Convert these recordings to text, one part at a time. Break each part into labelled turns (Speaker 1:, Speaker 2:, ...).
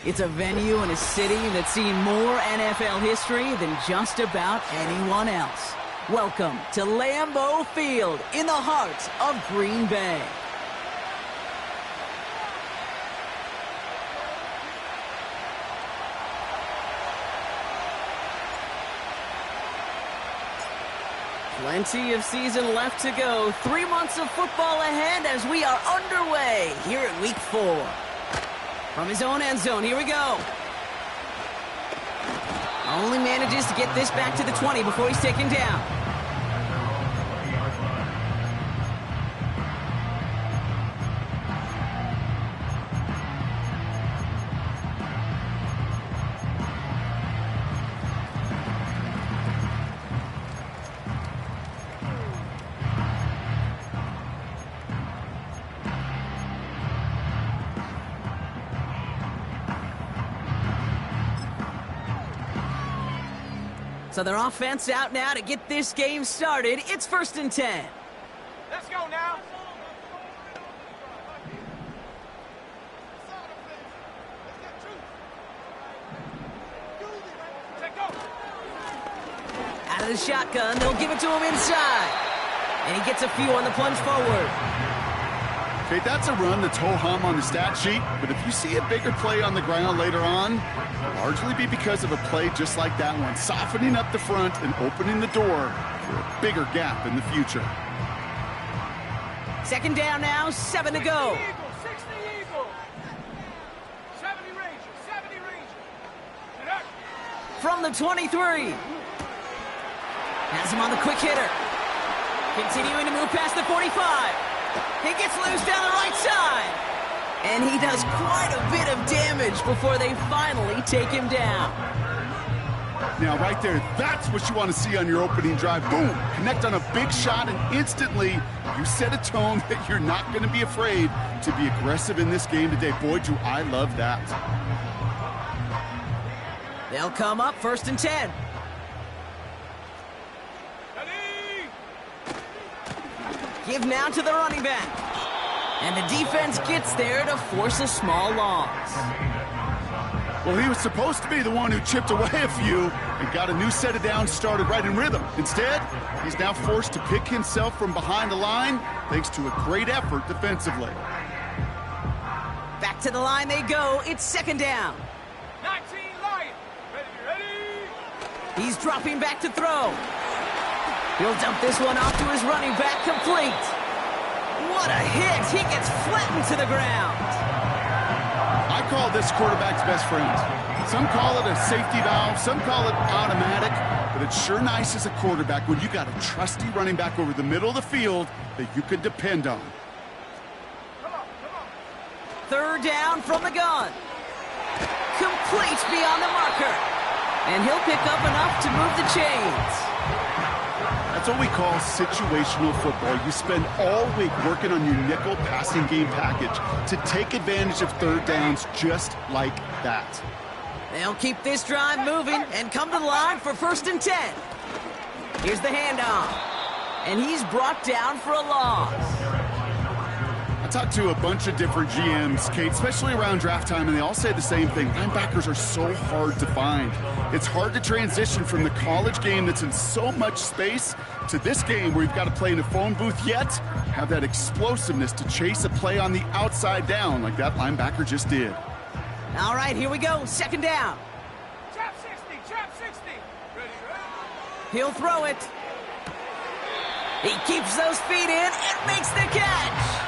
Speaker 1: It's a venue and a city that's seen more NFL history than just about anyone else. Welcome to Lambeau Field in the heart of Green Bay. Plenty of season left to go. 3 months of football ahead as we are underway here in Week 4. From his own end zone, here we go. Only manages to get this back to the 20 before he's taken down. So their offense out now to get this game started. It's 1st and 10.
Speaker 2: Let's go now.
Speaker 1: Out of the shotgun, they'll give it to him inside. And he gets a few on the plunge forward.
Speaker 3: Okay, that's a run that's ho-hum on the stat sheet, but if you see a bigger play on the ground later on, largely be because of a play just like that one, softening up the front and opening the door for a bigger gap in the future.
Speaker 1: 2nd down now, 7 to go.
Speaker 2: 60 Eagles. 70 Rangers. 70 Rangers.
Speaker 1: From the 23. Has him on the quick hitter. Continuing to move past the 45. He gets loose down the right side. And he does quite a bit of damage before they finally take him down.
Speaker 3: Now, right there, that's what you want to see on your opening drive. Boom! Connect on a big shot, and instantly you set a tone that you're not going to be afraid to be aggressive in this game today. Boy, do I love that.
Speaker 1: They'll come up 1st and 10. Give now to the running back. And the defense gets there to force a small loss.
Speaker 3: Well, he was supposed to be the one who chipped away a few and got a new set of downs started right in rhythm. Instead, he's now forced to pick himself from behind the line thanks to a great effort defensively.
Speaker 1: Back to the line they go. It's 2nd down.
Speaker 2: 19 Lions. Ready.
Speaker 1: He's dropping back to throw. He'll dump this one off to his running back, complete. What a hit! He gets flattened to the ground.
Speaker 3: I call this quarterback's best friend. Some call it a safety valve, some call it automatic, but it's sure nice as a quarterback when you got a trusty running back over the middle of the field that you can depend on.
Speaker 2: Come on.
Speaker 1: 3rd down from the gun. Complete beyond the marker. And he'll pick up enough to move the chains.
Speaker 3: That's what we call situational football. You spend all week working on your nickel passing game package to take advantage of 3rd downs just like that.
Speaker 1: They'll keep this drive moving and come to the line for 1st and 10. Here's the handoff. And he's brought down for a loss.
Speaker 3: I talked to a bunch of different GMs, Kate, especially around draft time, and they all say the same thing. Linebackers are so hard to find. It's hard to transition from the college game that's in so much space to this game where you've got to play in a phone booth, yet have that explosiveness to chase a play on the outside down like that linebacker just did.
Speaker 1: All right, here we go. 2nd down.
Speaker 2: Trap 60. Ready.
Speaker 1: He'll throw it. He keeps those feet in and makes the catch.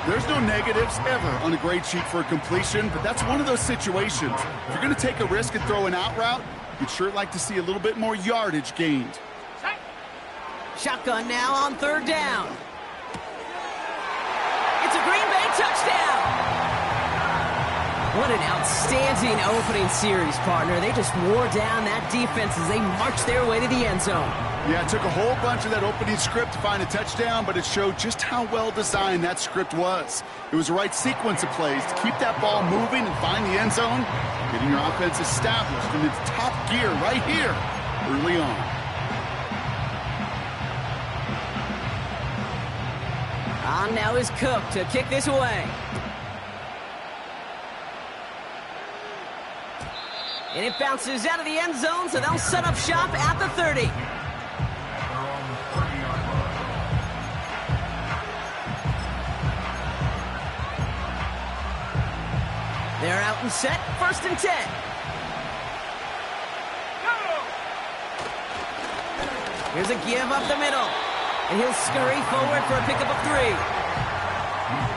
Speaker 3: There's no negatives ever on a grade sheet for a completion, but that's one of those situations. If you're going to take a risk and throw an out route, you'd sure like to see a little bit more yardage gained.
Speaker 1: Shotgun now on 3rd down. It's a Green Bay touchdown. What an outstanding opening series, partner. They just wore down that defense as they marched their way to the end zone.
Speaker 3: Yeah, it took a whole bunch of that opening script to find a touchdown, but it showed just how well designed that script was. It was the right sequence of plays to keep that ball moving and find the end zone, getting your offense established in its top gear right here early on.
Speaker 1: On now is Cook to kick this away. And it bounces out of the end zone, so they'll set up shop at the 30. They're out and set, 1st and 10. Here's a give up the middle. And he'll scurry forward for a pickup of 3.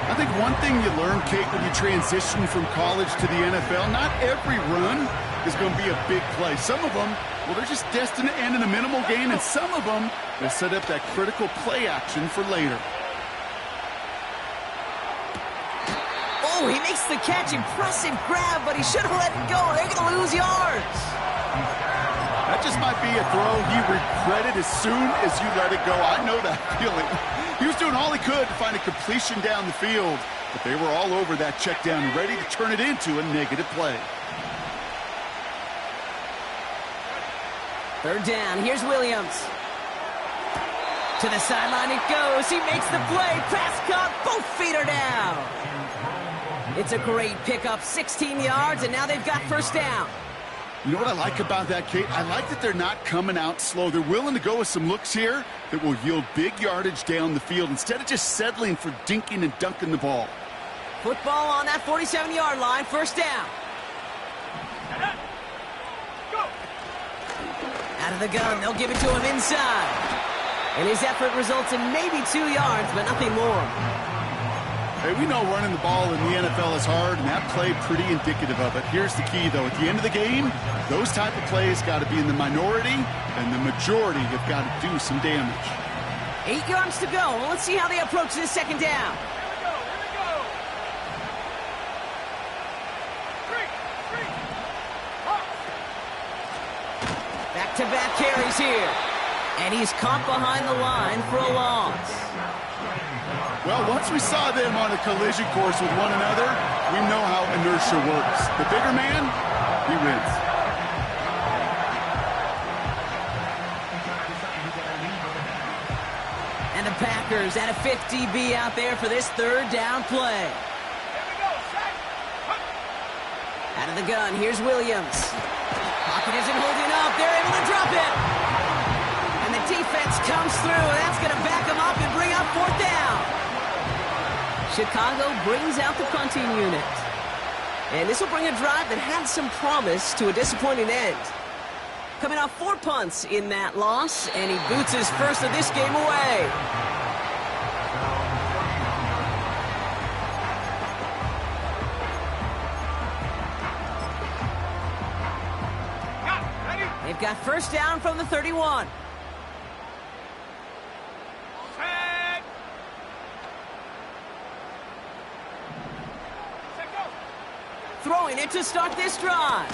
Speaker 3: I think one thing you learn, Kate, when you transition from college to the NFL, not every run is going to be a big play. Some of them, well, they're just destined to end in a minimal gain, and some of them will set up that critical play action for later.
Speaker 1: Oh, he makes the catch. Impressive grab, but he should have let it go. They're going to lose yards.
Speaker 3: That just might be a throw he regretted as soon as you let it go. I know that feeling. He was doing all he could to find a completion down the field, but they were all over that check down, ready to turn it into a negative play.
Speaker 1: 3rd down. Here's Williams. To the sideline it goes. He makes the play. Pass caught. Both feet are down. It's a great pickup. 16 yards, and now they've got 1st down.
Speaker 3: You know what I like about that, Kate? I like that they're not coming out slow. They're willing to go with some looks here that will yield big yardage down the field instead of just settling for dinking and dunking the ball.
Speaker 1: Football on that 47-yard line. 1st down. Out of the gun. They'll give it to him inside. And his effort results in maybe 2 yards, but nothing more.
Speaker 3: Hey, we know running the ball in the NFL is hard, and that play pretty indicative of it. Here's the key, though. At the end of the game, those type of plays got to be in the minority, and the majority have got to do some damage.
Speaker 1: 8 yards to go. Well, let's see how they approach this 2nd down.
Speaker 2: Here we go. Three.
Speaker 1: Back-to-back carries here. And he's caught behind the line for a loss.
Speaker 3: Well, once we saw them on a collision course with one another, we know how inertia works. The bigger man, he wins.
Speaker 1: And the Packers at a 50-B out there for this 3rd down play.
Speaker 2: Here we go, set.
Speaker 1: Out of the gun, here's Williams. Pocket isn't holding up. They're able to drop it. And the defense comes through. That's going to back them up and bring up 4th down. Chicago brings out the punting unit. And this will bring a drive that had some promise to a disappointing end. Coming off 4 punts in that loss, and he boots his first of this game away.
Speaker 2: Ready?
Speaker 1: They've got 1st down from the 31.
Speaker 2: Set. Set, go.
Speaker 1: Throwing it to start this drive.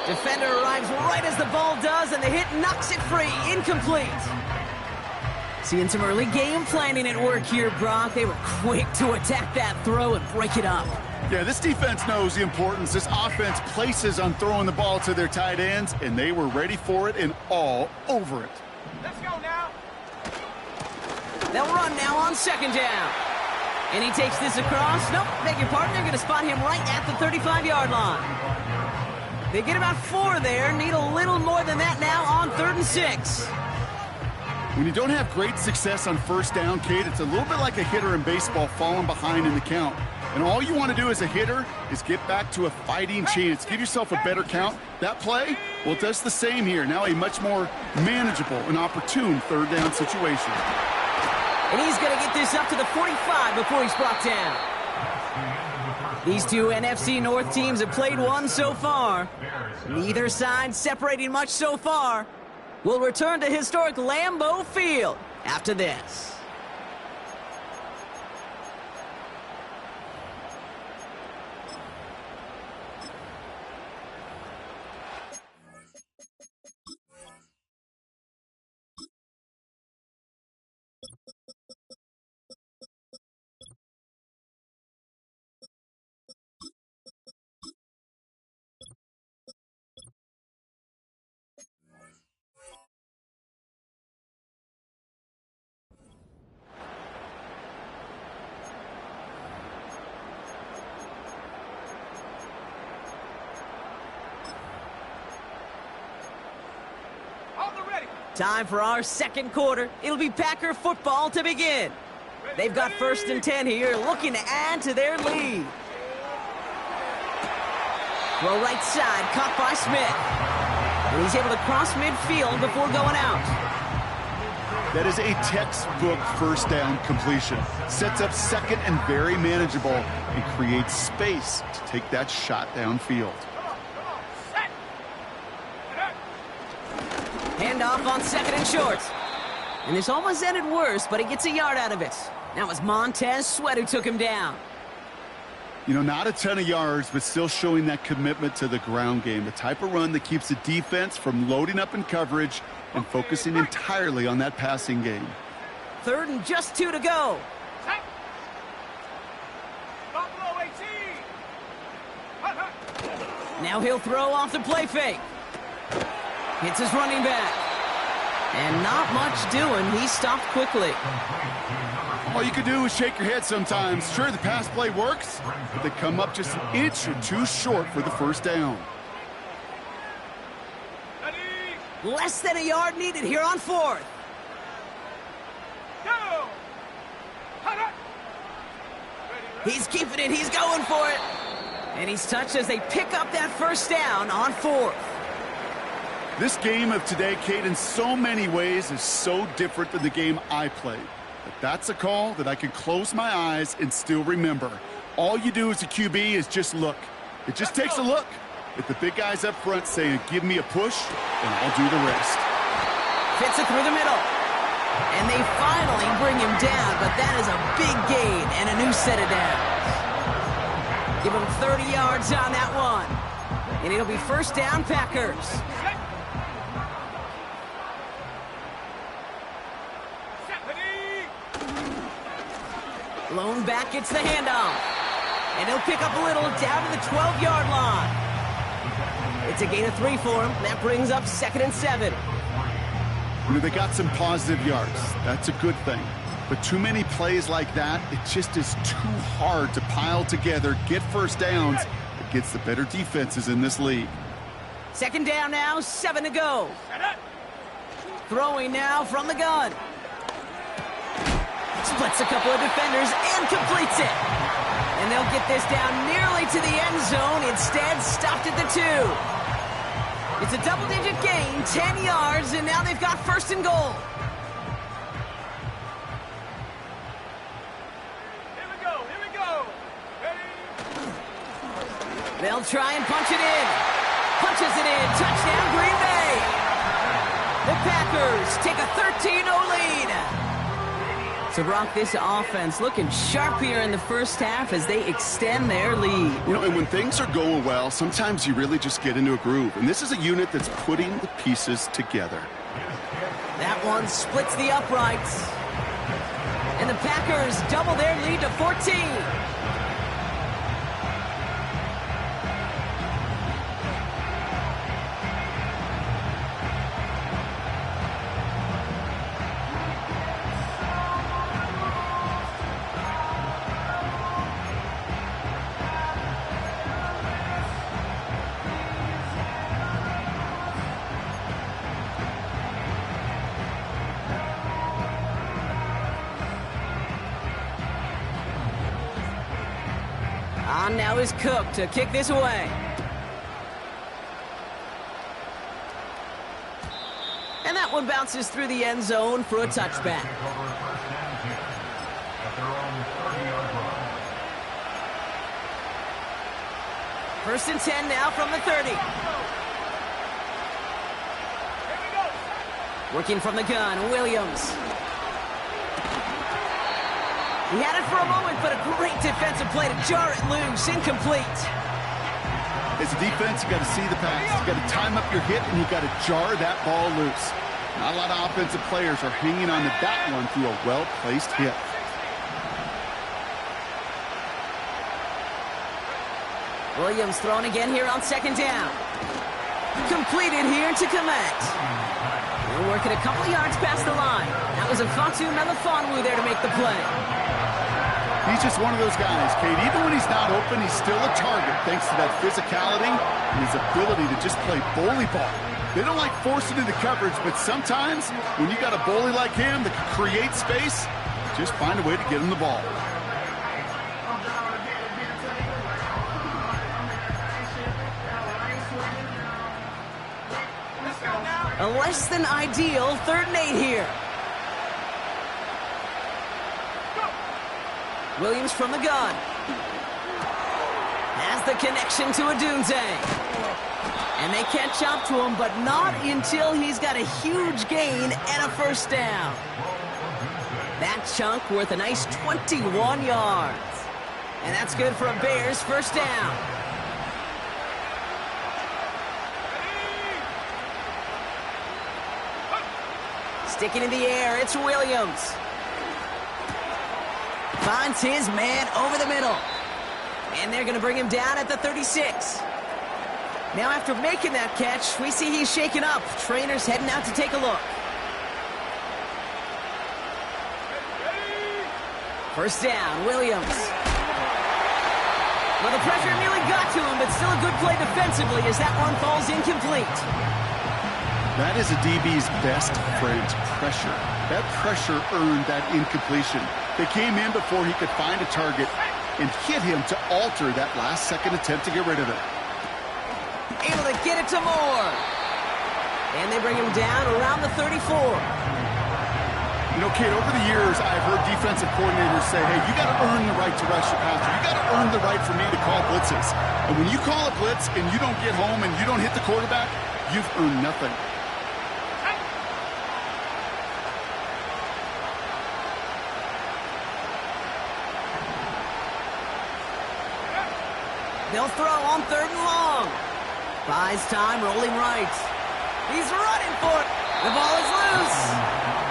Speaker 1: Defender arrives right as the ball does, and the hit knocks it free. Incomplete. Seeing some early game planning at work here, Brock. They were quick to attack that throw and break it up.
Speaker 3: Yeah, this defense knows the importance this offense places on throwing the ball to their tight ends, and they were ready for it and all over it.
Speaker 2: Let's go now.
Speaker 1: They'll run now on 2nd down. And he takes this across. Nope, beg your pardon. They're going to spot him right at the 35-yard line. They get about 4 there. Need a little more than that now on 3rd and 6.
Speaker 3: When you don't have great success on 1st down, Kate, it's a little bit like a hitter in baseball falling behind in the count. And all you want to do as a hitter is get back to a fighting chance. Give yourself a better count. That play, well, it does the same here. Now a much more manageable and opportune 3rd down situation.
Speaker 1: And he's going to get this up to the 45 before he's brought down. These two NFC North teams have played one so far. Neither side separating much so far. We'll return to historic Lambeau Field after this. Time for our second quarter. It'll be Packer football to begin. They've got 1st and 10 here, looking to add to their lead. Throw right side, caught by Smith. And he's able to cross midfield before going out.
Speaker 3: That is a textbook first down completion. Sets up second and very manageable and creates space to take that shot downfield.
Speaker 1: Handoff on 2nd and short. And this almost ended worse, but he gets a yard out of it. That was Montez Sweat who took him down.
Speaker 3: You know, not a ton of yards, but still showing that commitment to the ground game. The type of run that keeps the defense from loading up in coverage and focusing entirely on that passing game.
Speaker 1: 3rd and just 2 to go. Now he'll throw off the play fake. Hits his running back. And not much doing. He stopped quickly.
Speaker 3: All you can do is shake your head sometimes. Sure, the pass play works, but they come up just an inch or two short for the first down.
Speaker 1: Less than a yard needed here on 4th. He's keeping it. He's going for it. And he's touched as they pick up that first down on 4th.
Speaker 3: This game of today, Kate, in so many ways is so different than the game I played. But that's a call that I can close my eyes and still remember. All you do as a QB is just look. It just takes a look. If the big guys up front saying, give me a push, then I'll do the rest.
Speaker 1: Fits it through the middle. And they finally bring him down, but that is a big gain and a new set of downs. Give him 30 yards on that one. And it'll be first down, Packers. Lone back gets the handoff. And he'll pick up a little down to the 12-yard line. It's a gain of 3 for him. That brings up 2nd and 7.
Speaker 3: You know, they got some positive yards. That's a good thing. But too many plays like that, it just is too hard to pile together, get first downs against the better defenses in this league.
Speaker 1: 2nd down now, 7 to go. Throwing now from the gun. Splits a couple of defenders and completes it. And they'll get this down nearly to the end zone. Instead, stopped at the 2. It's a double-digit gain, 10 yards, and now they've got 1st and goal.
Speaker 2: Here we go. Ready?
Speaker 1: They'll try and punch it in. Punches it in. Touchdown, Green Bay. The Packers take a 13-0 lead. So, Brock, this offense looking sharp here in the first half as they extend their lead.
Speaker 3: You know, and when things are going well, sometimes you really just get into a groove. And this is a unit that's putting the pieces together.
Speaker 1: That one splits the uprights. And the Packers double their lead to 14. On now is Cook to kick this away. And that one bounces through the end zone for a touchback. First and 10 now from the 30. Working from the gun, Williams. He had it for a moment, but a great defensive play to jar it loose. Incomplete.
Speaker 3: As a defense, you got to see the pass. You got to time up your hit, and you got to jar that ball loose. Not a lot of offensive players are hanging on to that one through a well-placed hit.
Speaker 1: Williams throwing again here on 2nd down. Completed here to Komet. We're working a couple of yards past the line. That was a Fatu Melifonwu there to make the play.
Speaker 3: He's just one of those guys, Kate. Even when he's not open, he's still a target thanks to that physicality and his ability to just play bully ball. They don't like forcing into coverage, but sometimes when you got a bully like him that can create space, just find a way to get him the ball.
Speaker 1: A less than ideal 3rd and 8 here. Williams from the gun. Has the connection to Odunze. And they catch up to him, but not until he's got a huge gain and a 1st down. That chunk worth a nice 21 yards. And that's good for a Bears 1st down. Sticking in the air, it's Williams. Finds his man over the middle. And they're going to bring him down at the 36. Now after making that catch, we see he's shaken up. Trainer's heading out to take a look. 1st down, Williams. Well, the pressure nearly got to him, but still a good play defensively as that one falls incomplete.
Speaker 3: That is a DB's best friend, pressure. That pressure earned that incompletion. They came in before he could find a target and hit him to alter that last-second attempt to get rid of it.
Speaker 1: Able to get it to Moore. And they bring him down around the 34.
Speaker 3: You know, Kate, over the years, I've heard defensive coordinators say, hey, you got to earn the right to rush your passer. You got to earn the right for me to call blitzes. And when you call a blitz and you don't get home and you don't hit the quarterback, you've earned nothing.
Speaker 1: They'll throw on 3rd and long. Buys time, rolling right. He's running for it. The ball is loose.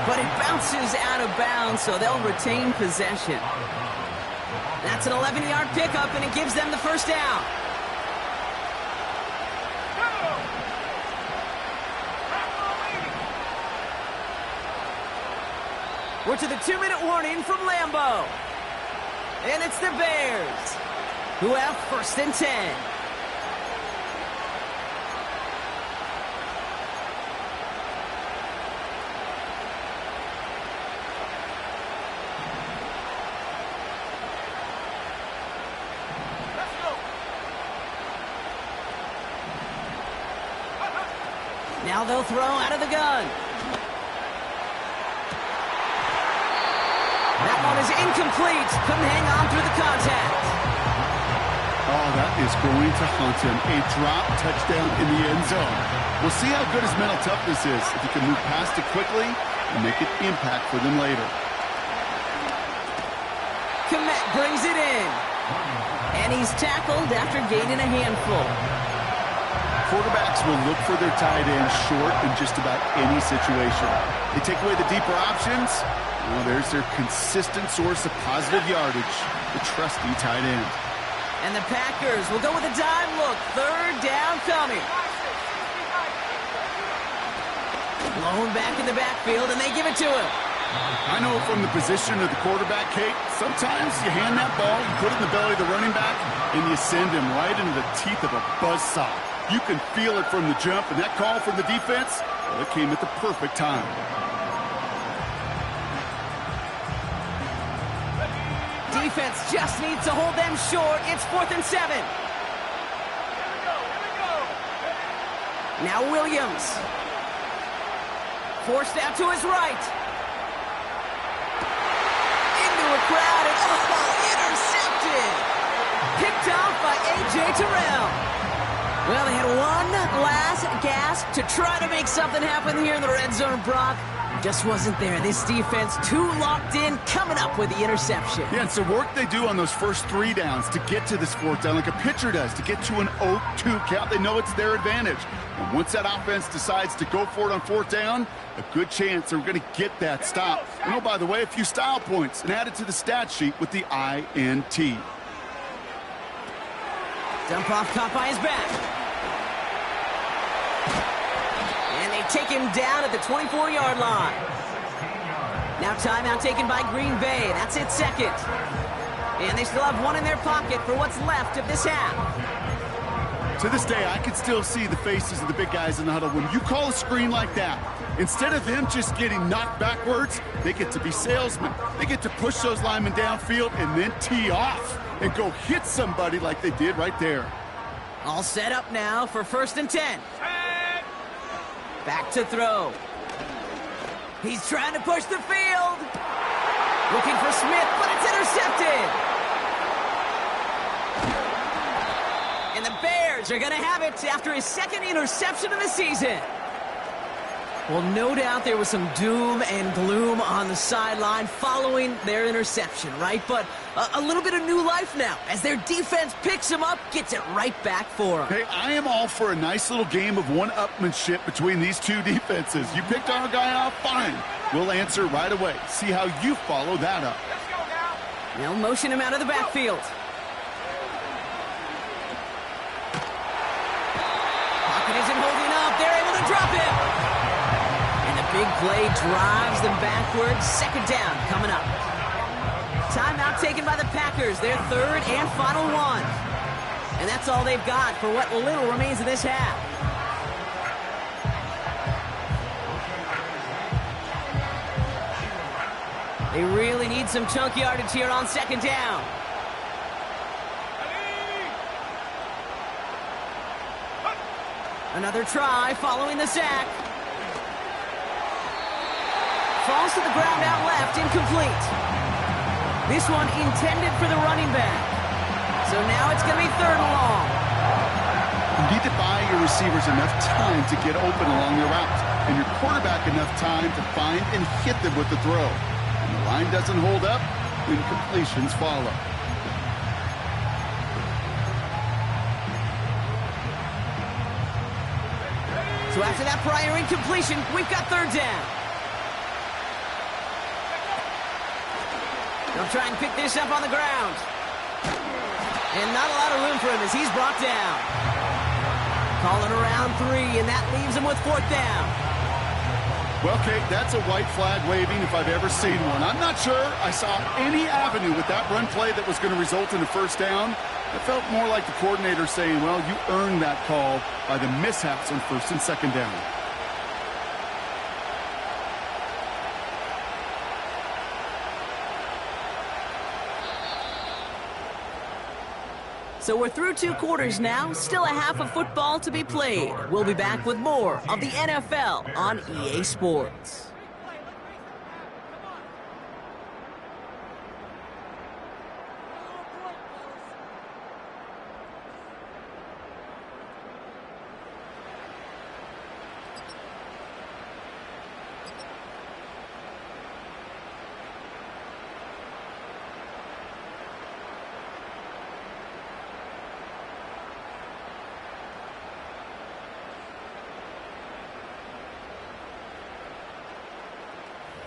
Speaker 1: But it bounces out of bounds, so they'll retain possession. That's an 11-yard pickup, and it gives them the 1st down. We're to the 2-minute warning from Lambeau. And it's the Bears, who have 1st and 10. Now they'll throw out of the gun. That one is incomplete. Couldn't hang on through the contact.
Speaker 3: Oh, that is going to haunt him. A drop touchdown in the end zone. We'll see how good his mental toughness is if he can move past it quickly and make an impact for them later.
Speaker 1: Kmet brings it in. And he's tackled after gaining a handful.
Speaker 3: Quarterbacks will look for their tight end short in just about any situation. They take away the deeper options. Well, there's their consistent source of positive yardage, the trusty tight end.
Speaker 1: And the Packers will go with a dime look. 3rd down coming. Blown back in the backfield, and they give it to him.
Speaker 3: I know from the position of the quarterback, Kate, sometimes you hand that ball, you put it in the belly of the running back, and you send him right into the teeth of a buzzsaw. You can feel it from the jump, and that call from the defense, well, it came at the perfect time.
Speaker 1: Defense just needs to hold them short. It's 4th and 7. Now Williams. Forced out to his right. Into a crowd, and intercepted. Picked off by A.J. Terrell. Well, they had one last gasp to try to make something happen here in the red zone, Brock. Just wasn't there. This defense too locked in, coming up with the interception.
Speaker 3: Yeah, it's the work they do on those first 3 downs to get to this 4th down, like a pitcher does, to get to an 0-2 count. They know it's their advantage. And once that offense decides to go for it on 4th down, a good chance they're going to get that stop. And oh, by the way, a few style points and add it to the stat sheet with the INT.
Speaker 1: Dump off caught by his back. And they take him down at the 24-yard line. Now timeout taken by Green Bay. That's its 2nd. And they still have one in their pocket for what's left of this half.
Speaker 3: To this day, I can still see the faces of the big guys in the huddle. When you call a screen like that, instead of them just getting knocked backwards, they get to be salesmen. They get to push those linemen downfield and then tee off and go hit somebody like they did right there.
Speaker 1: All set up now for 1st and 10. Back to throw. He's trying to push the field. Looking for Smith, but it's intercepted. And the Bears are going to have it after his 2nd interception of the season. Well, no doubt there was some doom and gloom on the sideline following their interception, right? But a little bit of new life now as their defense picks him up, gets it right back for him.
Speaker 3: Hey, I am all for a nice little game of one-upmanship between these two defenses. You picked our guy off, fine. We'll answer right away. See how you follow that up.
Speaker 2: Let's go now.
Speaker 1: They'll motion him out of the backfield. Pocket isn't holding up. They're able to drop him. And the big play drives them backwards. 2nd down coming up. Timeout taken by the Packers. Their 3rd and final one. And that's all they've got for what little remains of this half. They really need some chunk yardage here on 2nd down. Another try following the sack. Falls to the ground out left, incomplete. This one intended for the running back. So now it's going to be 3rd and long.
Speaker 3: You need to buy your receivers enough time to get open along the route, and your quarterback enough time to find and hit them with the throw. When the line doesn't hold up, incompletions follow.
Speaker 1: So after that prior incompletion, we've got 3rd down. They'll try and pick this up on the ground. And not a lot of room for him as he's brought down. Calling around 3, and that leaves him with 4th down.
Speaker 3: Well, Kate, that's a white flag waving if I've ever seen one. I'm not sure I saw any avenue with that run play that was going to result in a 1st down. It felt more like the coordinator saying, well, you earned that call by the mishaps on 1st and 2nd down.
Speaker 1: So we're through 2 quarters now, still a half of football to be played. We'll be back with more of the NFL on EA Sports.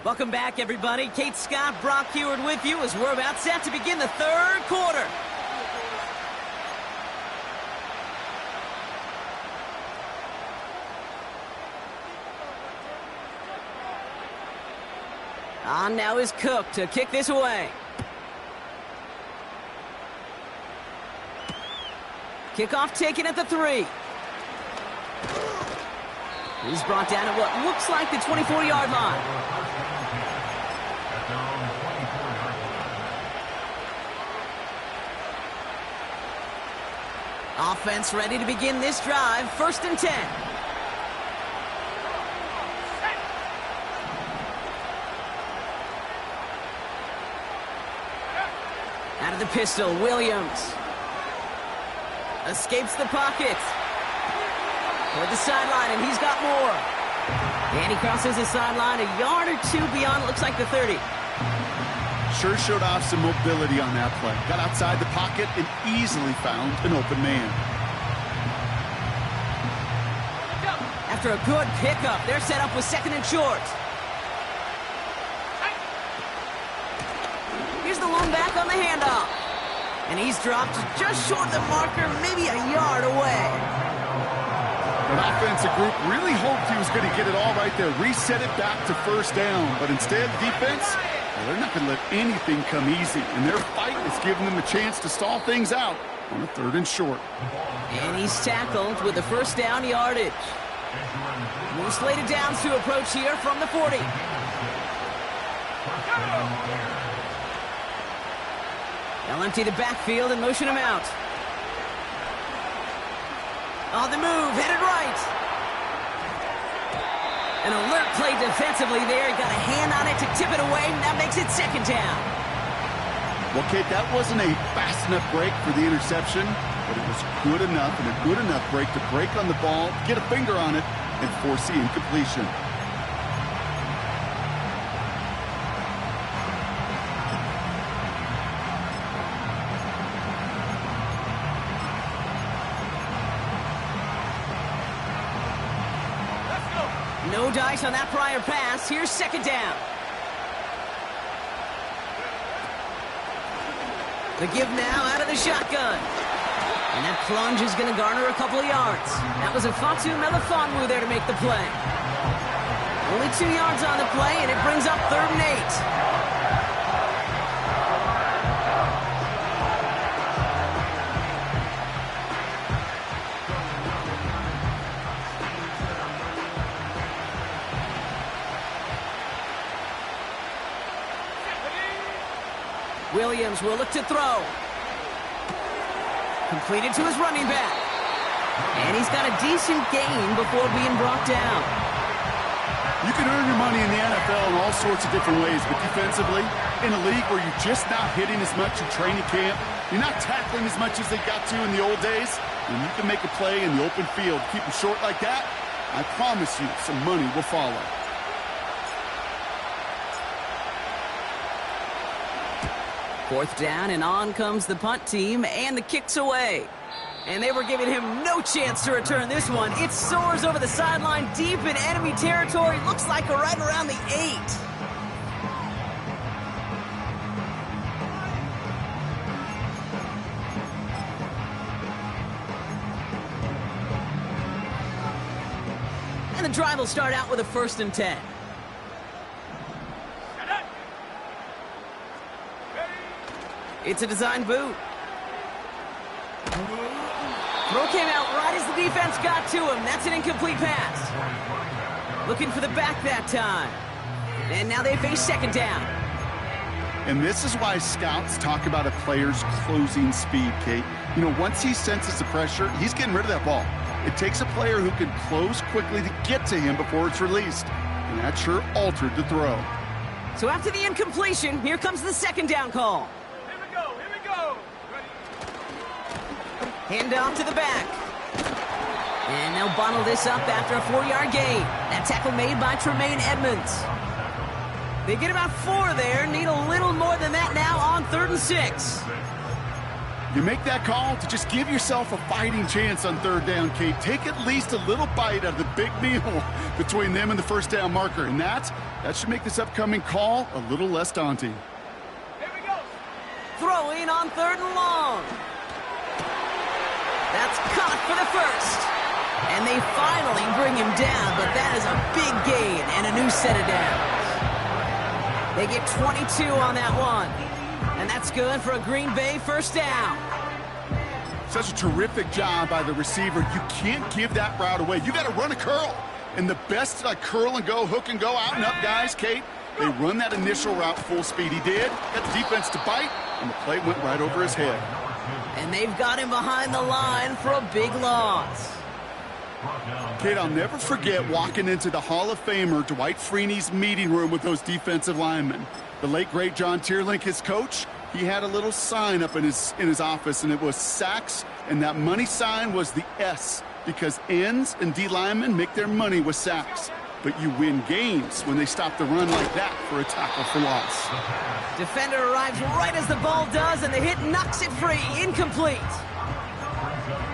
Speaker 1: Welcome back, everybody. Kate Scott, Brock Huard with you as we're about set to begin the 3rd quarter. On now is Cook to kick this away. Kickoff taken at the 3. He's brought down at what looks like the 24-yard line. Offense ready to begin this drive. 1st and 10. Out of the pistol, Williams. Escapes the pocket. Toward the sideline, and he's got more. And he crosses the sideline a yard or 2 beyond, looks like the 30.
Speaker 3: Sure showed off some mobility on that play. Got outside the pocket and easily found an open man.
Speaker 1: After a good pickup, they're set up with 2nd and short. Here's the lone back on the handoff. And he's dropped just short of the marker, maybe a yard away.
Speaker 3: An offensive group really hoped he was going to get it all right there, reset it back to 1st down. But instead, defense, well, they're not going to let anything come easy. And their fight is giving them a chance to stall things out. on a 3rd and short.
Speaker 1: And he's tackled with the first down yardage. Moose laid it down to approach here from the 40. They'll empty the backfield and motion him out. On the move, headed right. An alert play defensively there. Got a hand on it to tip it away, and that makes it 2nd down.
Speaker 3: Well, Kate, that wasn't a fast enough break for the interception, but it was good enough and a good enough break to break on the ball, get a finger on it, and force the incompletion.
Speaker 1: No dice on that prior pass. Here's 2nd down. The give now out of the shotgun. And that plunge is going to garner a couple of yards. That was a Fatu Melifonwu there to make the play. Only 2 yards on the play, and it brings up 3rd and 8. Williams will look to throw. Completed to his running back. And he's got a decent gain before being brought down.
Speaker 3: You can earn your money in the NFL in all sorts of different ways, but defensively, in a league where you're just not hitting as much in training camp, you're not tackling as much as they got to in the old days, and you can make a play in the open field, keep them short like that, I promise you some money will follow.
Speaker 1: Fourth down, and on comes the punt team, and the kick's away. And they were giving him no chance to return this one. It soars over the sideline deep in enemy territory. Looks like right around the 8. And the drive will start out with a 1st and 10. It's a design boot. Throw came out right as the defense got to him. That's an incomplete pass. Looking for the back that time. And now they face 2nd down.
Speaker 3: And this is why scouts talk about a player's closing speed, Kate. You know, once he senses the pressure, he's getting rid of that ball. It takes a player who can close quickly to get to him before it's released. And that sure altered the throw.
Speaker 1: So after the incompletion, here comes the 2nd down call. Hand off to the back. And they'll bottle this up after a 4-yard gain. That tackle made by Tremaine Edmonds. They get about 4 there. Need a little more than that now on 3rd and 6.
Speaker 3: You make that call to just give yourself a fighting chance on 3rd down, Kate. Take at least a little bite out of the big meal between them and the 1st down marker. And that should make this upcoming call a little less daunting.
Speaker 2: Here we go.
Speaker 1: Throwing on 3rd and long. That's caught for the 1st. And they finally bring him down, but that is a big gain and a new set of downs. They get 22 on that one. And that's good for a Green Bay 1st down.
Speaker 3: Such a terrific job by the receiver. You can't give that route away. You got to run a curl. And the best like curl and go, hook and go, out and up guys, Kate, they run that initial route full speed. He did. Got the defense to bite, and the play went right over his head.
Speaker 1: And they've got him behind the line for a big loss.
Speaker 3: Kate, I'll never forget walking into the Hall of Famer Dwight Freeney's meeting room with those defensive linemen. The late, great John Tierlink, his coach, he had a little sign up in his office, and it was sacks, and that money sign was the S, because ends and D linemen make their money with sacks. But you win games when they stop the run like that for a tackle for loss.
Speaker 1: Defender arrives right as the ball does, and the hit knocks it free. Incomplete.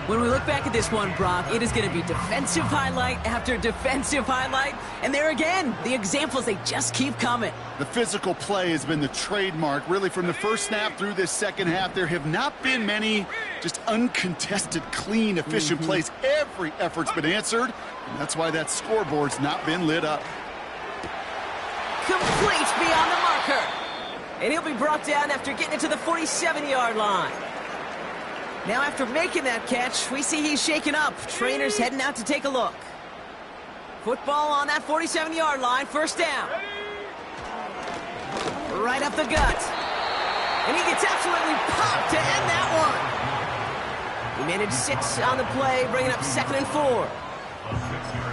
Speaker 1: When we look back at this one, Brock, it is going to be defensive highlight after defensive highlight. And there again, the examples, they just keep coming.
Speaker 3: The physical play has been the trademark. Really, from the first snap through this second half, there have not been many just uncontested, clean, efficient plays. Every effort's been answered, and that's why that scoreboard's not been lit up.
Speaker 1: Complete beyond the marker. And he'll be brought down after getting it to the 47-yard line. Now after making that catch, we see he's shaken up. Trainer's heading out to take a look. Football on that 47-yard line, first down. Right up the gut. And he gets absolutely popped to end that one. He managed 6 on the play, bringing up 2nd and 4.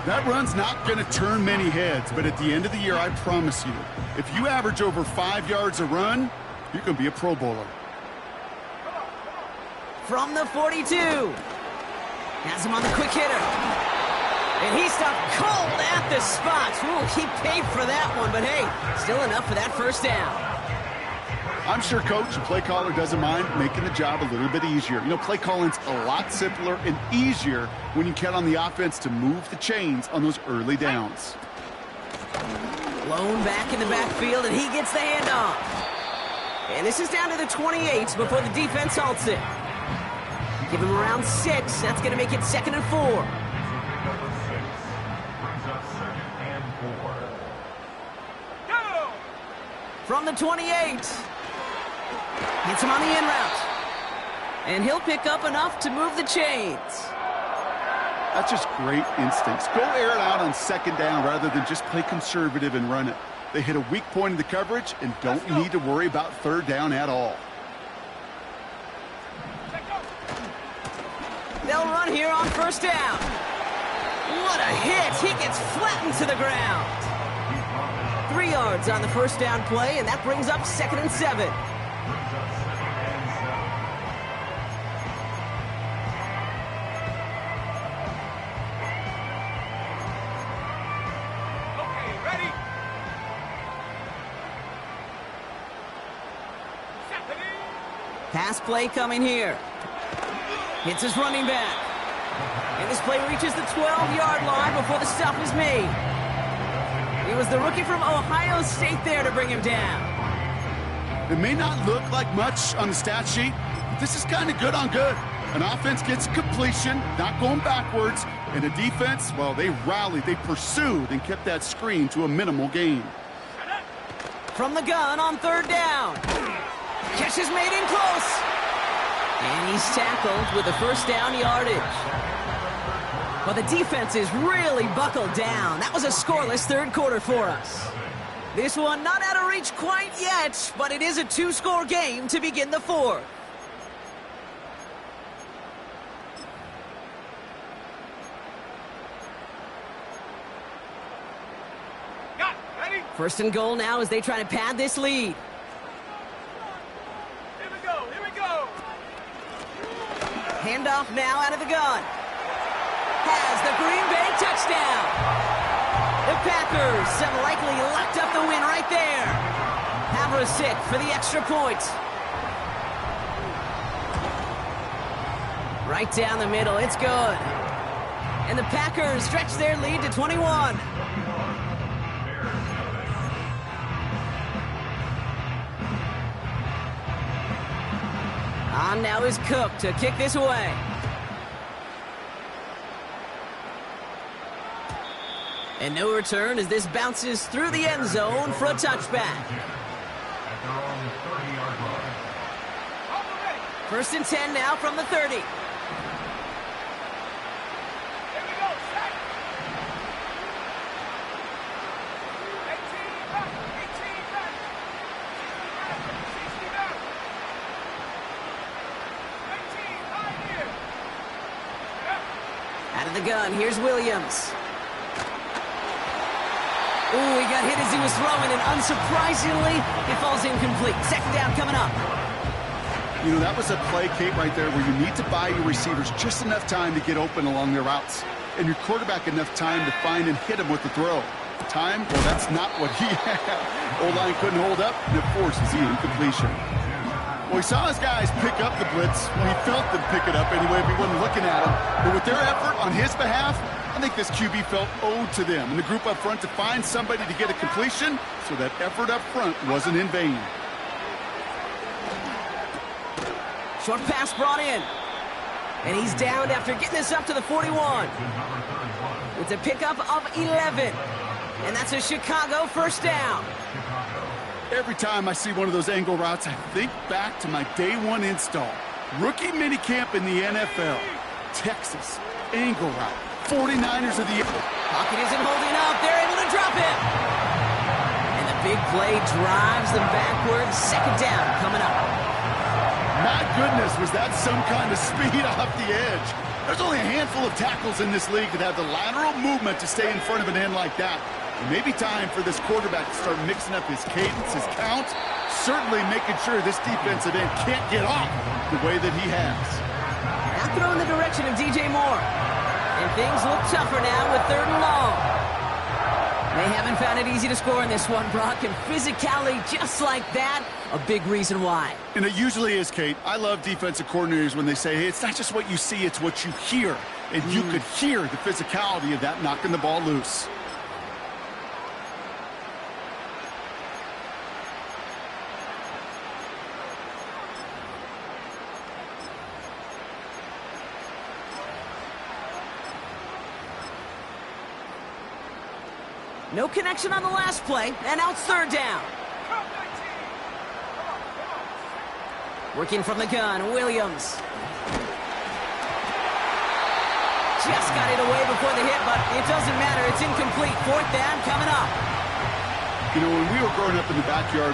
Speaker 3: That run's not going to turn many heads, but at the end of the year, I promise you, if you average over 5 yards a run, you're going to be a Pro Bowler.
Speaker 1: From the 42. Has him on the quick hitter. And he stopped cold at the spot. Ooh, he paid for that one, but hey, still enough for that first down.
Speaker 3: I'm sure coach and play caller doesn't mind making the job a little bit easier. You know, play calling's a lot simpler and easier when you count on the offense to move the chains on those early downs.
Speaker 1: Blown back in the backfield, and he gets the handoff. And this is down to the 28 before the defense halts it. Give him around 6. That's going to make it 2nd and 4. From the 28. Hits him on the in route. And he'll pick up enough to move the chains.
Speaker 3: That's just great instincts. Go air it out on 2nd down rather than just play conservative and run it. They hit a weak point in the coverage and don't need to worry about 3rd down at all.
Speaker 1: They'll run here on 1st down. What a hit. He gets flattened to the ground. 3 yards on the 1st down play, and that brings up 2nd and 7.
Speaker 2: Okay, ready?
Speaker 1: Pass play coming here. Hits his running back. And this play reaches the 12-yard line before the stop is made. It was the rookie from Ohio State there to bring him down.
Speaker 3: It may not look like much on the stat sheet, but this is kind of good on good. An offense gets completion, not going backwards, and a defense, well, they rallied, they pursued, and kept that screen to a minimal gain.
Speaker 1: From the gun on 3rd down. Catch is made in close. And he's tackled with the 1st down yardage. Well, the defense is really buckled down. That was a scoreless 3rd quarter for us. This one not out of reach quite yet, but it is a 2-score game to begin the 4th.
Speaker 2: Got it. Ready?
Speaker 1: 1st and goal now as they try to pad this lead.
Speaker 2: Here we go. Here we go.
Speaker 1: Handoff now out of the gun. Has the Green Bay touchdown. The Packers have likely locked up the win right there. Havrisik for the extra point. Right down the middle, it's good. And the Packers stretch their lead to 21. On now is Cook to kick this away. And no return as this bounces through the end zone for a touchback. 1st and 10 now from the 30.
Speaker 2: Here we go. Set. 18 back. 18 back. 60 back. 18 high here. Yep.
Speaker 1: Out of the gun, here's Williams. Ooh, he got hit as he was throwing, and unsurprisingly, it falls incomplete. 2nd down coming up.
Speaker 3: You know, that was a play, Kate, right there where you need to buy your receivers just enough time to get open along their routes, and your quarterback enough time to find and hit him with the throw. Time? Well, that's not what he had. O-line couldn't hold up, and it forces the incompletion. Well, he saw his guys pick up the blitz. Well, he felt them pick it up anyway if he wasn't looking at him. But with their effort on his behalf, I think this QB felt owed to them and the group up front to find somebody to get a completion, so that effort up front wasn't in vain.
Speaker 1: Short pass brought in. And he's downed after getting this up to the 41. It's a pickup of 11. And that's a Chicago 1st down.
Speaker 3: Every time I see one of those angle routes, I think back to my day 1 install. Rookie minicamp in the NFL. Texas, angle route, 49ers of the...
Speaker 1: Pocket isn't holding up. They're able to drop it. And the big play drives them backwards. Second down coming up.
Speaker 3: My goodness, was that some kind of speed off the edge. There's only a handful of tackles in this league that have the lateral movement to stay in front of an end like that. It may be time for this quarterback to start mixing up his cadence, his count, certainly making sure this defensive end can't get off the way that he has.
Speaker 1: Now throw in the direction of DJ Moore. And things look tougher now with 3rd and long. They haven't found it easy to score in this one, Brock, and physicality just like that, a big reason why.
Speaker 3: And it usually is, Kate. I love defensive coordinators when they say, hey, it's not just what you see, it's what you hear. And you could hear the physicality of that knocking the ball loose.
Speaker 1: No connection on the last play, and now it's 3rd down. Working from the gun, Williams. Just got it away before the hit, but it doesn't matter. It's incomplete. 4th down coming up.
Speaker 3: You know, when we were growing up in the backyard...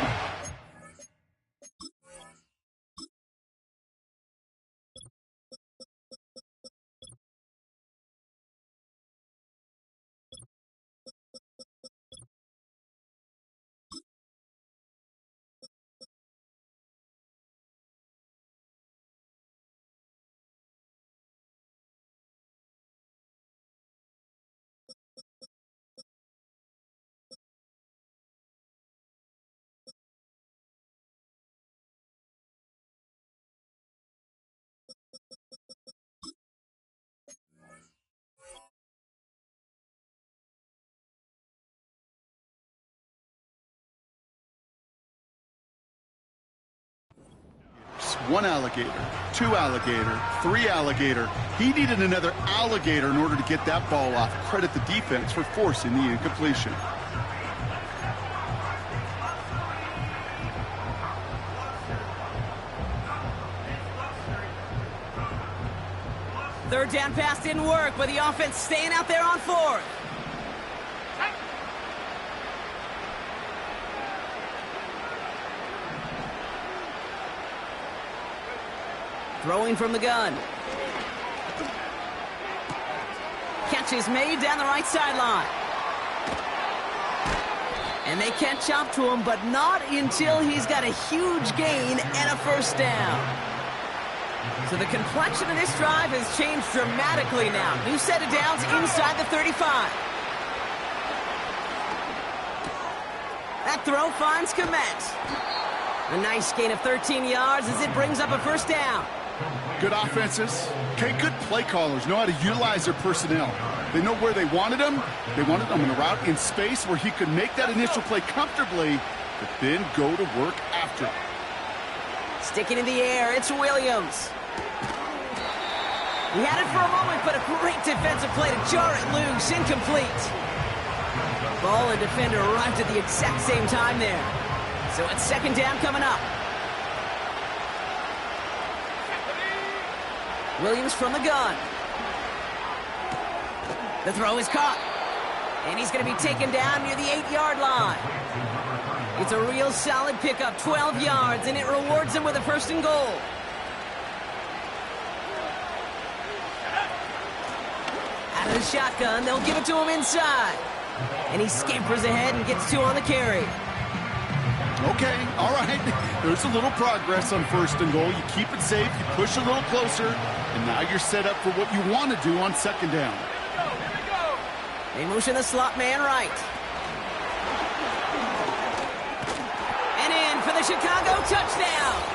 Speaker 3: One alligator, 2 alligator, 3 alligator. He needed another alligator in order to get that ball off. Credit the defense for forcing the incompletion.
Speaker 1: Third down pass didn't work, but the offense staying out there on 4th. Throwing from the gun. Catch is made down the right sideline. And they catch up to him, but not until he's got a huge gain and a 1st down. So the complexion of this drive has changed dramatically now. New set of downs inside the 35. That throw finds Kmet. A nice gain of 13 yards as it brings up a 1st down.
Speaker 3: Good offenses. Okay, good play callers know how to utilize their personnel. They know where they wanted him. They wanted him in a route in space where he could make that initial play comfortably, but then go to work after.
Speaker 1: Sticking in the air, it's Williams. He had it for a moment, but a great defensive play to jar it loose, incomplete. Ball and defender arrived at the exact same time there. So it's 2nd down coming up. Williams from the gun. The throw is caught. And he's going to be taken down near the 8-yard line. It's a real solid pickup, 12 yards, and it rewards him with a 1st and goal. Out of the shotgun, they'll give it to him inside. And he scampers ahead and gets 2 on the carry.
Speaker 3: Okay, all right. There's a little progress on 1st and goal. You keep it safe, you push a little closer, and now you're set up for what you want to do on 2nd down.
Speaker 1: They motion the slot man right. And in for the Chicago touchdown.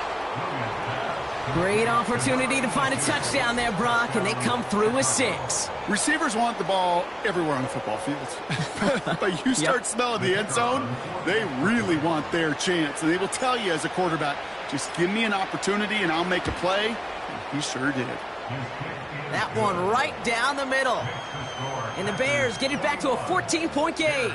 Speaker 1: Great opportunity to find a touchdown there, Brock, and they come through with 6.
Speaker 3: Receivers want the ball everywhere on the football field. But you start smelling the end zone, they really want their chance. And they will tell you as a quarterback, just give me an opportunity and I'll make a play. And he sure did.
Speaker 1: That one right down the middle. And the Bears get it back to a 14-point game.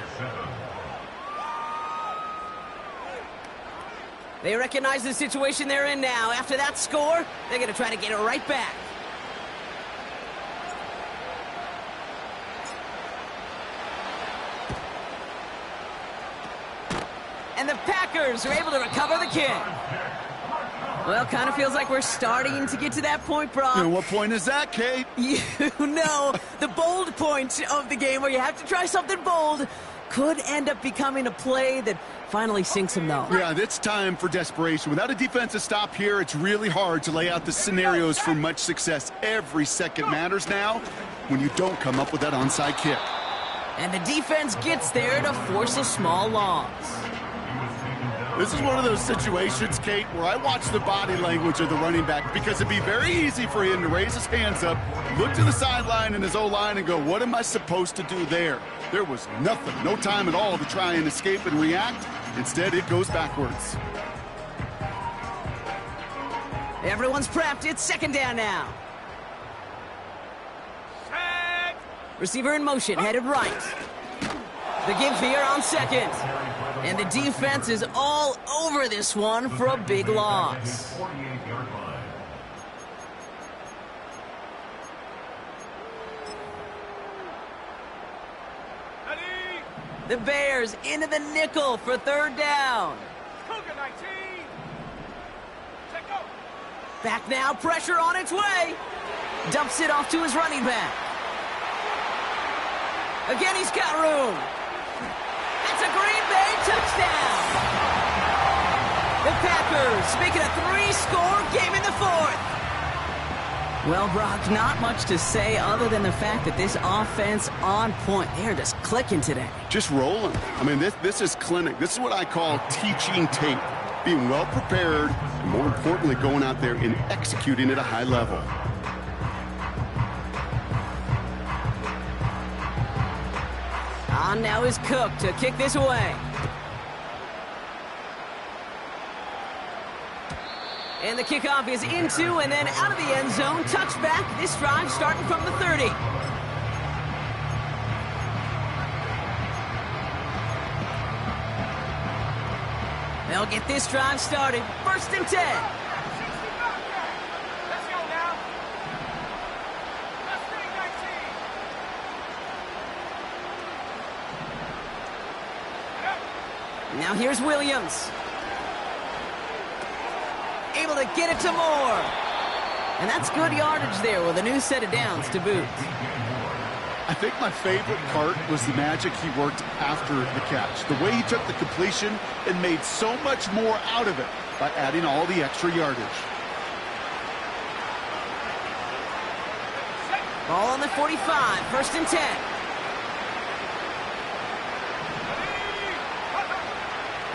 Speaker 1: They recognize the situation they're in now. After that score, they're going to try to get it right back. And the Packers are able to recover the kick. Well, kind of feels like we're starting to get to that point, Brock.
Speaker 3: And what point is that, Kate?
Speaker 1: You know, the bold point of the game where you have to try something bold could end up becoming a play that finally sinks him, though.
Speaker 3: Yeah, it's time for desperation. Without a defensive stop here, it's really hard to lay out the scenarios for much success. Every second matters now when you don't come up with that onside kick.
Speaker 1: And the defense gets there to force a small loss.
Speaker 3: This is one of those situations, Kate, where I watch the body language of the running back because it'd be very easy for him to raise his hands up, look to the sideline and his O-line and go, what am I supposed to do there? There was nothing, no time at all to try and escape and react. Instead, it goes backwards.
Speaker 1: Everyone's prepped. It's second down now.
Speaker 2: Set.
Speaker 1: Receiver in motion, headed right. The give here on second. And the defense is all over this one for a big loss.
Speaker 2: Ready.
Speaker 1: The Bears into the nickel for third down.
Speaker 2: Cougar 19. Check go.
Speaker 1: Back now, pressure on its way. Dumps it off to his running back. Again, he's got room. That's a Green Bay touchdown. The Packers make it a 3-score game in the fourth. Well, Brock, not much to say other than the fact that this offense on point. They're just clicking today.
Speaker 3: Just rolling. I mean, this is clinic. This is what I call teaching tape. Being well prepared, and more importantly, going out there and executing at a high level.
Speaker 1: On now is Cook to kick this away. And the kickoff is into and then out of the end zone. Touchback. This drive starting from the 30. They'll get this drive started. First and 10.
Speaker 2: 60 back there. Let's go now. Let's bring 19.
Speaker 1: Now here's Williams. Able to get it to Moore. And that's good yardage there with a new set of downs to boot.
Speaker 3: I think my favorite part was the magic he worked after the catch. The way he took the completion and made so much more out of it by adding all the extra yardage.
Speaker 1: Ball on the 45, first and 10.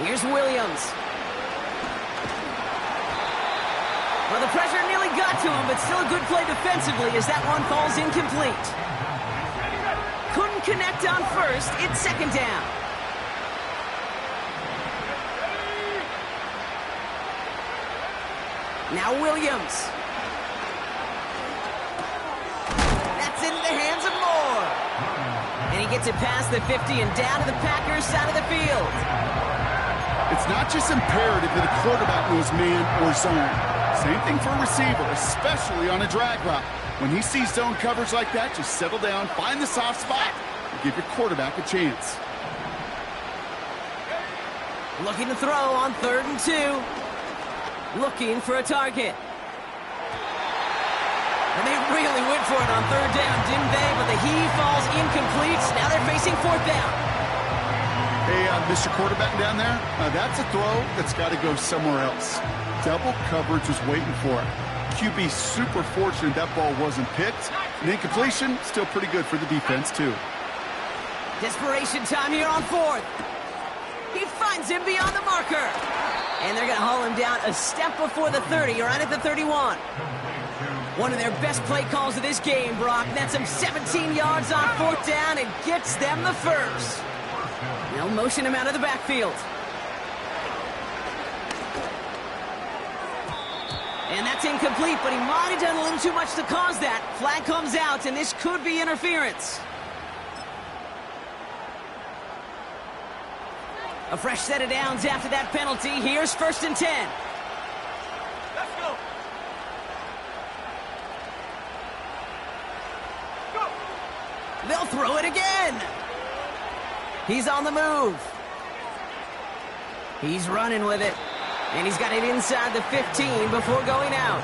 Speaker 1: Here's Williams. Well, the pressure nearly got to him, but still a good play defensively as that one falls incomplete. Couldn't connect on first. It's second down. Now Williams. That's into the hands of Moore. And he gets it past the 50 and down to the Packers side of the field.
Speaker 3: It's not just imperative that a quarterback knows man or zone. Same thing for a receiver, especially on a drag route. When he sees zone coverage like that, just settle down, find the soft spot, and give your quarterback a chance.
Speaker 1: Looking to throw on 3rd and 2. Looking for a target. And they really went for it on 3rd down, didn't they? But the heave falls incomplete. Now they're facing 4th down.
Speaker 3: Hey, Mr. Quarterback down there, that's a throw that's got to go somewhere else. Double coverage was waiting for it. QB super fortunate that ball wasn't picked. And incompletion, still pretty good for the defense, too.
Speaker 1: Desperation time here on 4th. He finds him beyond the marker. And they're going to haul him down a step before the 30, right at the 31. One of their best play calls of this game, Brock. Nets him 17 yards on 4th down and gets them the first. They'll motion him out of the backfield. And that's incomplete, but he might have done a little too much to cause that. Flag comes out, and this could be interference. A fresh set of downs after that penalty. Here's 1st and 10.
Speaker 2: Let's go. Go.
Speaker 1: They'll throw it again. He's on the move. He's running with it. And he's got it inside the 15 before going out.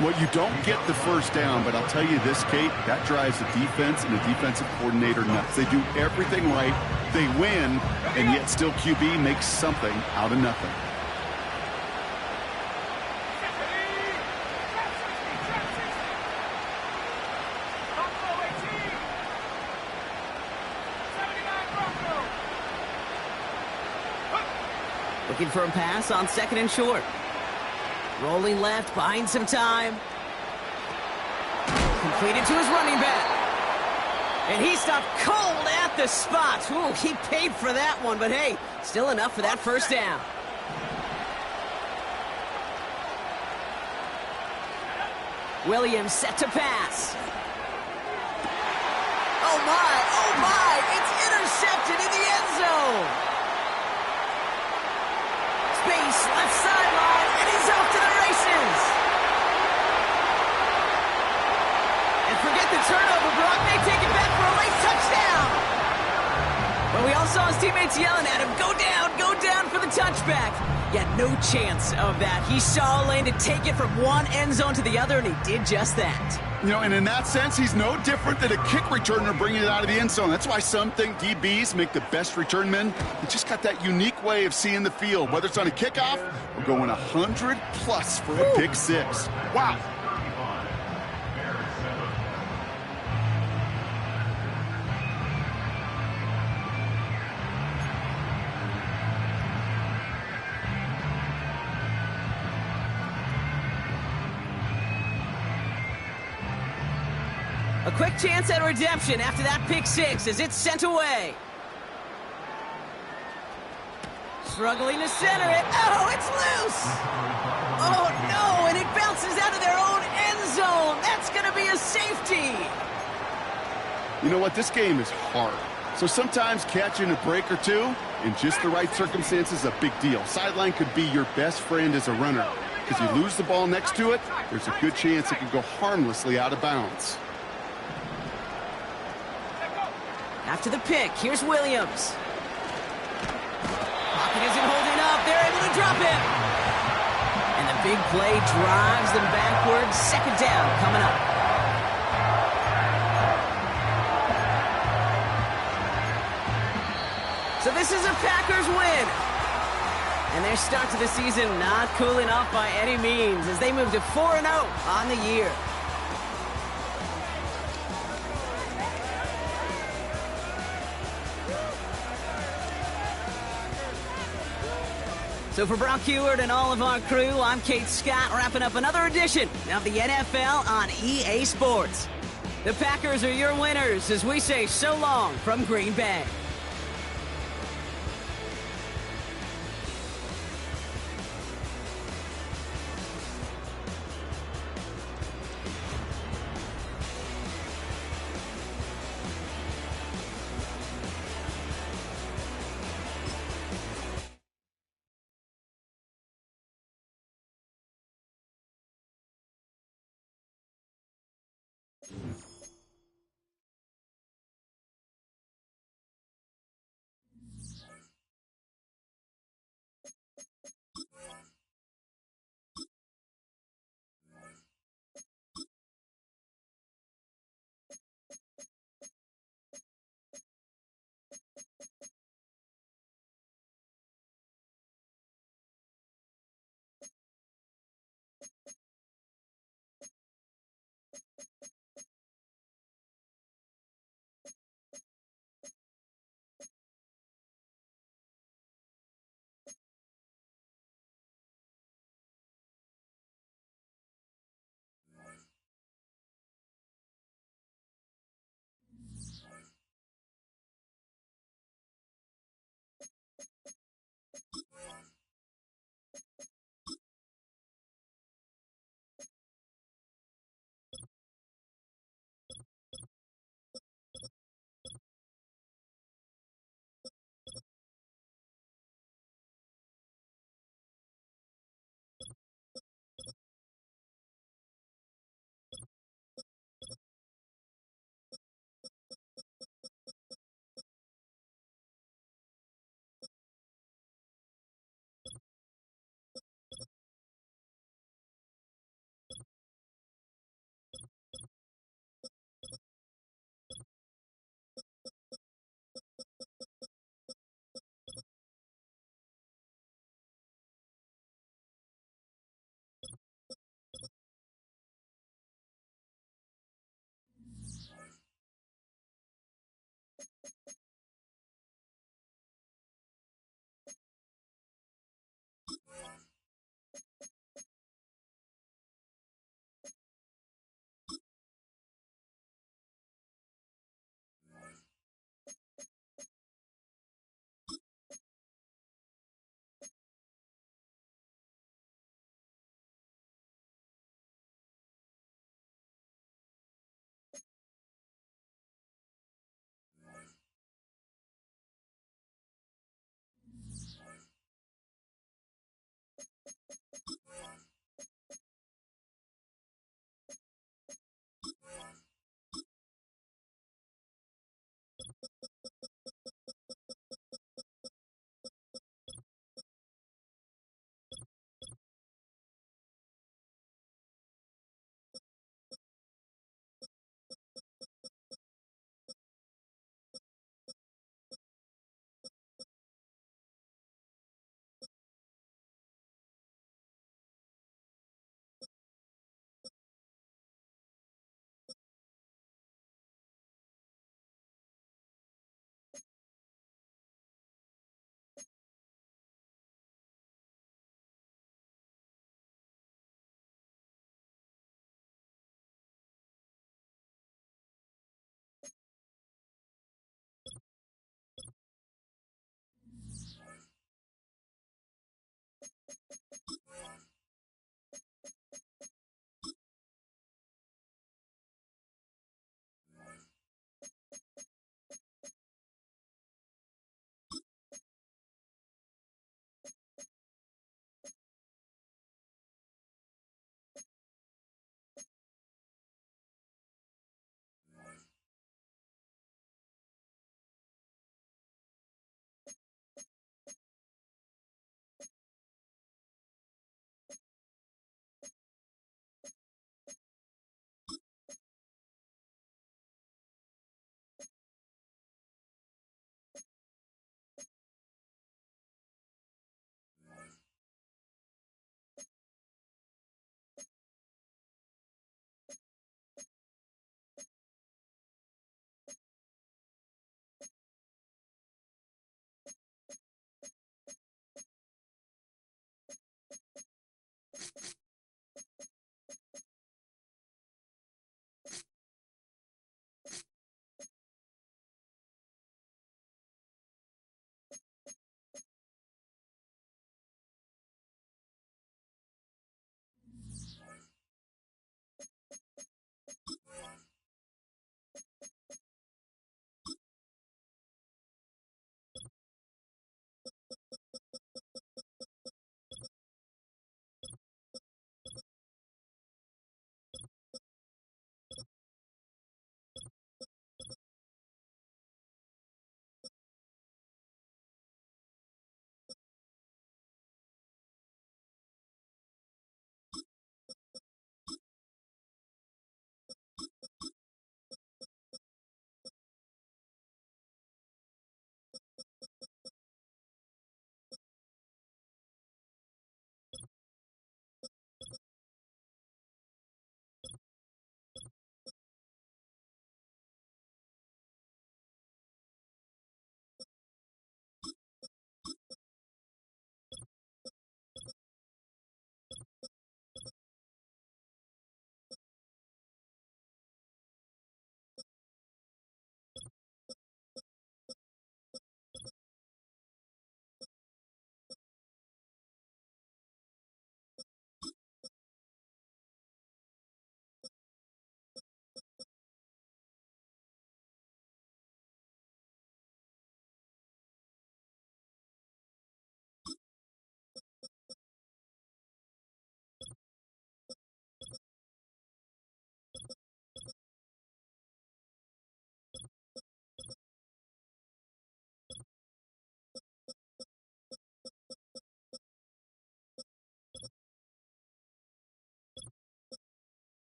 Speaker 3: Well, you don't get the first down, but I'll tell you this, Kate, that drives the defense and the defensive coordinator nuts. They do everything right. They win, and yet still QB makes something out of nothing.
Speaker 1: Looking for a pass on 2nd and short. Rolling left, buying some time. Completed to his running back. And he stopped cold at the spot. Ooh, he paid for that one, but hey, still enough for that first down. Williams set to pass. Oh my, it's intercepted in the end zone. Space, left sideline, and he's off to the races. And forget the turnover, Brock may take it back for a late touchdown. But we all saw his teammates yelling at him, go down for the touchback. Yet no chance of that. He saw a lane to take it from one end zone to the other, and he did just that.
Speaker 3: You know, and in that sense, he's no different than a kick returner bringing it out of the end zone. That's why some think DBs make the best return men. They just got that unique way of seeing the field, whether it's on a kickoff or going 100+ for a pick six. Wow.
Speaker 1: A quick chance at redemption after that pick six as it's sent away. Struggling to center it. Oh, it's loose. Oh, no, and it bounces out of their own end zone. That's going to be a safety.
Speaker 3: You know what? This game is hard. So sometimes catching a break or two in just the right circumstances is a big deal. Sideline could be your best friend as a runner. Because you lose the ball next to it, there's a good chance it could go harmlessly out of bounds.
Speaker 1: After the pick, here's Williams. Pocket isn't holding up. They're able to drop it. And the big play drives them backwards. 2nd down coming up. So this is a Packers win. And their start to the season not cooling off by any means as they move to 4-0 on the year. So for Brock Huard and all of our crew, I'm Kate Scott, wrapping up another edition of the NFL on EA Sports. The Packers are your winners as we say so long from Green Bay.